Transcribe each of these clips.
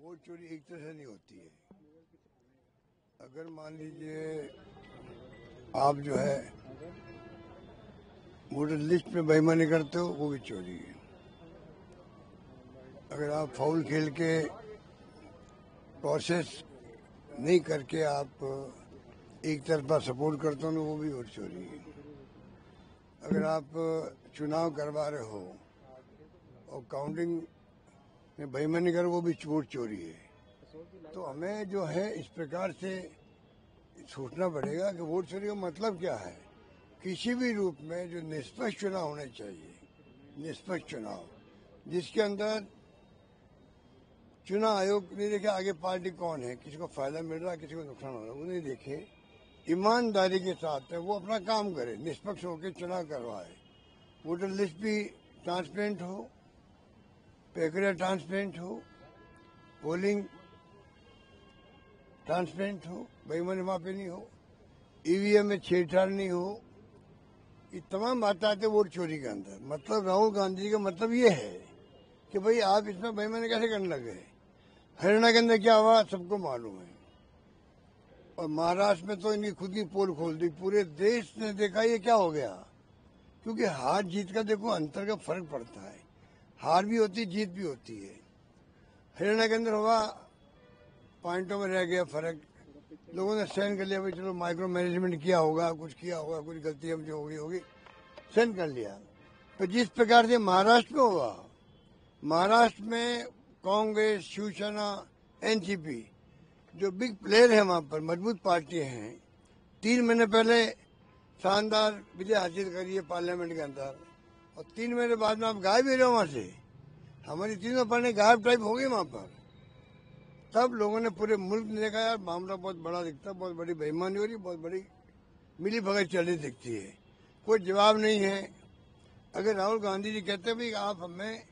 Vote चोरी एक तरह से नहीं होती है। अगर मान लीजिए आप जो है वोटर लिस्ट में बेईमानी करते हो, वो भी चोरी है। अगर आप फाउल खेल के प्रोसेस नहीं करके आप एक तरफा सपोर्ट करते हो ना, वो भी वोट चोरी है। अगर आप चुनाव करवा रहे हो और काउंटिंग में बेईमानी करो, वो भी वोट चोरी है। तो हमें जो है इस प्रकार से सोचना पड़ेगा कि वोट चोरी का मतलब क्या है। किसी भी रूप में जो निष्पक्ष चुनाव होने चाहिए, निष्पक्ष चुनाव जिसके अंदर चुनाव आयोग नहीं देखे आगे पार्टी कौन है, किसी को फायदा मिल रहा है, किसी को नुकसान हो रहा है, वो नहीं देखे, ईमानदारी के साथ है वो अपना काम करे, निष्पक्ष होकर चुनाव करवाए। वोटर लिस्ट भी ट्रांसपेरेंट हो, प्रक्रिया ट्रांसपेरेंट हो, पोलिंग ट्रांसपेरेंट हो, बेईमानी माफी नहीं हो, ईवीएम में छेड़छाड़ नहीं हो। ये तमाम बातें आते वोट चोरी के अंदर। मतलब राहुल गांधी जी का मतलब ये है कि भाई आप इसमें बेईमानी कैसे करने लगे। हरियाणा के अंदर क्या हुआ सबको मालूम है, और महाराष्ट्र में तो इनकी खुद की पोल खोल दी, पूरे देश ने देखा ये क्या हो गया। क्योंकि हार जीत का देखो अंतर का फर्क पड़ता है, हार भी होती है जीत भी होती है। हरियाणा के अंदर हुआ पॉइंटों में रह गया फर्क, लोगों ने सहन कर लिया, भाई चलो माइक्रो मैनेजमेंट किया होगा, कुछ किया होगा, कुछ गलती हम जो होगी सहन कर लिया। तो जिस प्रकार से महाराष्ट्र में हुआ, महाराष्ट्र में कांग्रेस, शिवसेना, एनसीपी जो बिग प्लेयर है वहां पर, मजबूत पार्टी हैं, 3 महीने पहले शानदार विजय हासिल करी है पार्लियामेंट के अंदर, और 3 महीने बाद में आप गायब ही रहे वहां से। हमारी तीनों पार्टी गायब टाइप हो गई वहां पर। तब लोगों ने पूरे मुल्क ने देखा यार मामला बहुत बड़ा दिखता है, बहुत बड़ी बेईमानी हो रही, बहुत बड़ी मिली भगत चल रही दिखती है, कोई जवाब नहीं है। अगर राहुल गांधी जी कहते हैं भाई आप हमें,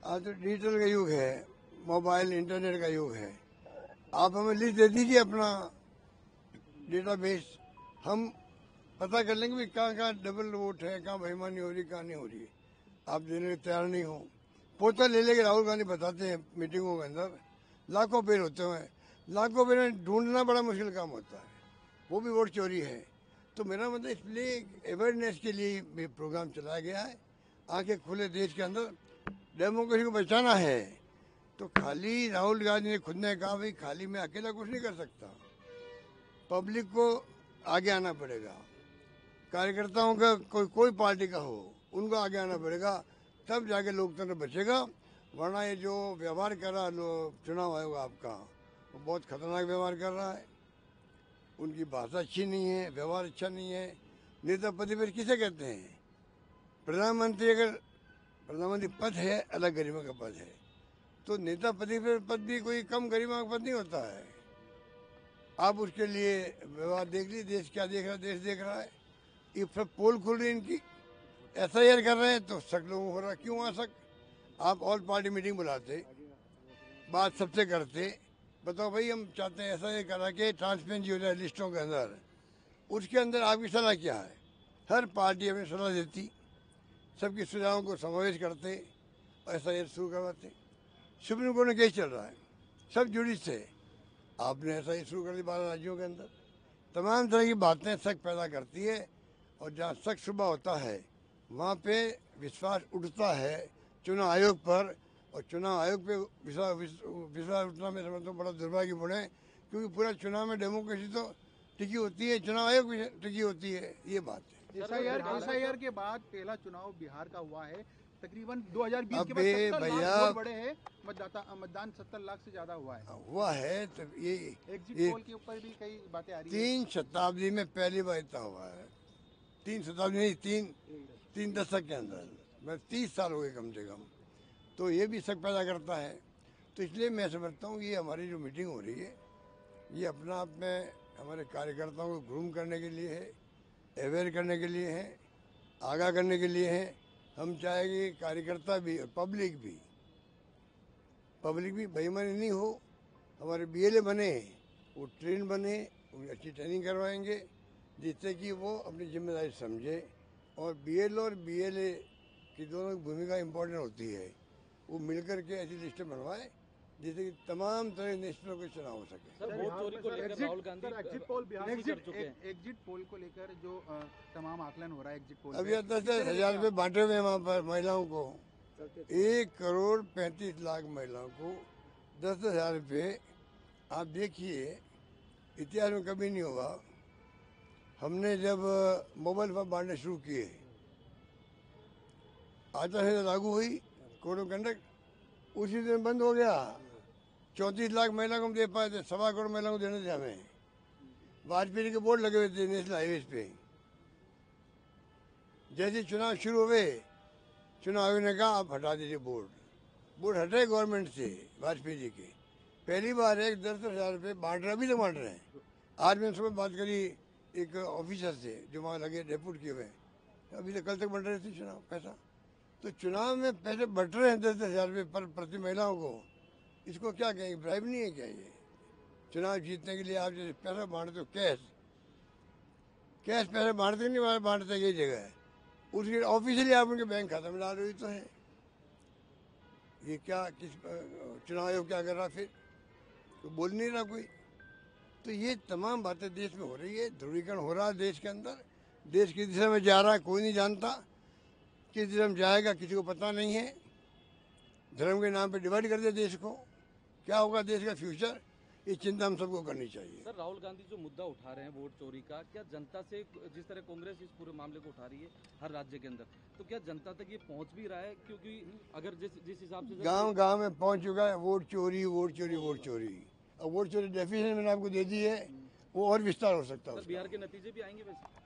आज तो डिजिटल का युग है, मोबाइल इंटरनेट का युग है, आप हमें लिस्ट दे दीजिए अपना डेटाबेस, हम पता कर लेंगे भाई कहाँ कहाँ डबल वोट है, कहाँ बेईमानी हो रही, कहाँ नहीं हो रही। आप देने के तैयार नहीं हो। पोता ले लेके राहुल गांधी बताते हैं मीटिंगों के अंदर, लाखों पेड़ होते हुए, लाखों पेड़ में ढूंढना बड़ा मुश्किल काम होता है, वो भी वोट चोरी है। तो मेरा मतलब इसलिए अवेयरनेस के लिए भी प्रोग्राम चलाया गया है। आंखें खुले देश के अंदर डेमोक्रेसी को बचाना है। तो खाली राहुल गांधी ने खुद ने कहा भाई खाली मैं अकेला कुछ नहीं कर सकता, पब्लिक को आगे आना पड़ेगा, कार्यकर्ताओं का कोई पार्टी का हो उनको आगे आना पड़ेगा, तब जाके लोकतंत्र बचेगा। वरना ये जो व्यवहार कर रहा चुनाव आयोग आपका, वो बहुत खतरनाक व्यवहार कर रहा है। उनकी भाषा अच्छी नहीं है, व्यवहार अच्छा नहीं है। नेता पद पर किसे कहते हैं? प्रधानमंत्री, अगर प्रधानमंत्री पद है अलग गरिमा का पद है, तो नेता पद भी कोई कम गरिमा का पद नहीं होता है। आप उसके लिए व्यवहार देख लीजिए, देश क्या देख रहा है, देश देख रहा है। ये सब पोल खुल रही इनकी, SIR कर रहे हैं तो शक लोगों हो रहा, क्यों आ शक? आप ऑल पार्टी मीटिंग बुलाते, बात सबसे करते, बताओ भाई हम चाहते हैं SIR करा के ट्रांसपेरेंसी हो जाए लिस्टों के अंदर, उसके अंदर आपकी सलाह क्या है? हर पार्टी अपनी सलाह देती, सबकी सुझावों को समावेश करते और SIR शुरू करवाते। सुप्रीम कोर्ट में केस चल रहा है, सब जुडिस से, आपने SIR शुरू कर दी 12 राज्यों के अंदर। तमाम तरह की बातें शक पैदा करती है, और जहाँ शक शुबा होता है वहाँ पे विश्वास उठता है चुनाव आयोग पर, और चुनाव आयोग पे विश्वास उठना मैं समझता हूँ बड़ा दुर्भाग्यपूर्ण है। क्योंकि पूरा चुनाव में डेमोक्रेसी तो टिकी होती है, चुनाव आयोग भी टिकी होती है, ये बात है। SIR के बाद पहला चुनाव बिहार का हुआ है, तकरीबन 2020 के बाद 70 भैया लाख वोट बढ़े हैं, मतदान 70 लाख से ज्यादा हुआ है। तो ये एग्जिट पोल के ऊपर भी कई बातें आ रही है। 3 शताब्दी में पहली बार इतना हुआ है, 3 शताब्दी नहीं, 3 दशक के अंदर, मैं 30 साल हो गए कम से कम। तो ये भी शक पैदा करता है। तो इसलिए मैं समझता हूँ ये हमारी जो मीटिंग हो रही है, ये अपना आप में हमारे कार्यकर्ताओं को ग्रूम करने के लिए है, अवेयर करने के लिए है, आगाह करने के लिए है। हम चाहेंगे कार्यकर्ता भी और पब्लिक भी बेईमानी नहीं हो। हमारे BLA बने, वो ट्रेन बने, उन्हें अच्छी ट्रेनिंग करवाएंगे जिससे कि वो अपनी जिम्मेदारी समझे। और BL और BLA की दोनों भूमिका इम्पोर्टेंट होती है, वो मिलकर के ऐसी लिस्टें बनवाए जिससे कि तमाम तरह के नेशनलों के चुनाव हो सके। सर वोट चोरी को लेकर राहुल गांधी एग्जिट पोल बिहार वापसी कर चुके हैं। एग्जिट पोल को लेकर जो तमाम आकलन हो रहा है एग्जिट पोल अभी पे, 10,000 रुपये बांटे हुए हैं वहाँ पर महिलाओं को, 1,35,00,000 महिलाओं को 10,000 रुपये। आप देखिए, इतिहास में कभी नहीं हुआ। हमने जब मोबाइल फोन बांटने शुरू किए, आचार संहिता लागू हुई, कोड ऑफ कंडक्ट, उसी दिन बंद हो गया। 34 लाख महिला को हम दे पाए थे, 1.25 करोड़ महिलाओं को देने थे हमें। वाजपेयी के बोर्ड लगे हुए थे नेशनल हाईवे पे। जैसे चुनाव शुरू हुए, चुनाव आयोग ने कहा आप हटा दीजिए बोर्ड हटे गवर्नमेंट से, वाजपेयी जी के। पहली बार एक 10,000 रुपये बांट रहे, अभी तक बांट रहे हैं। आज मैंने सुबह बात करी एक ऑफिसर से जो वहाँ लगे डेपुट किए हुए, अभी तक कल तक बंट रहे थे चुनाव पैसा। तो चुनाव में पैसे बट रहे हैं 10,000 रुपये पर प्रति महिलाओं को। इसको क्या कहेंगे, ब्राइब नहीं है क्या ये? चुनाव जीतने के लिए आप जैसे पैसा बांटते हो, कैश पैसे बांटते नहीं, बांटते यही जगह है। उसके ऑफिशियली आप उनके बैंक खाता में डाल रही तो है। ये क्या, किस चुनाव आयोग क्या कर रहा, फिर तो बोल नहीं रहा कोई। तो ये तमाम बातें देश में हो रही है, ध्रुवीकरण हो रहा है देश के अंदर। देश किस दिशा में जा रहा है कोई नहीं जानता, किस दिशा में जाएगा किसी को पता नहीं है। धर्म के नाम पे डिवाइड कर दिया देश को, क्या होगा देश का फ्यूचर, ये चिंता हम सबको करनी चाहिए। सर राहुल गांधी जो मुद्दा उठा रहे हैं वोट चोरी का, क्या जनता से, जिस तरह कांग्रेस इस पूरे मामले को उठा रही है हर राज्य के अंदर, तो क्या जनता तक ये पहुंच भी रहा है? क्योंकि अगर जिस हिसाब से गांव में पहुंच चुका है वोट चोरी, वोट चोरी, वोट चोरी। अब वोट चोरी डेफिनेशन मैंने आपको दे दी है, वो और विस्तार हो सकता है। बिहार के नतीजे भी आएंगे वैसे?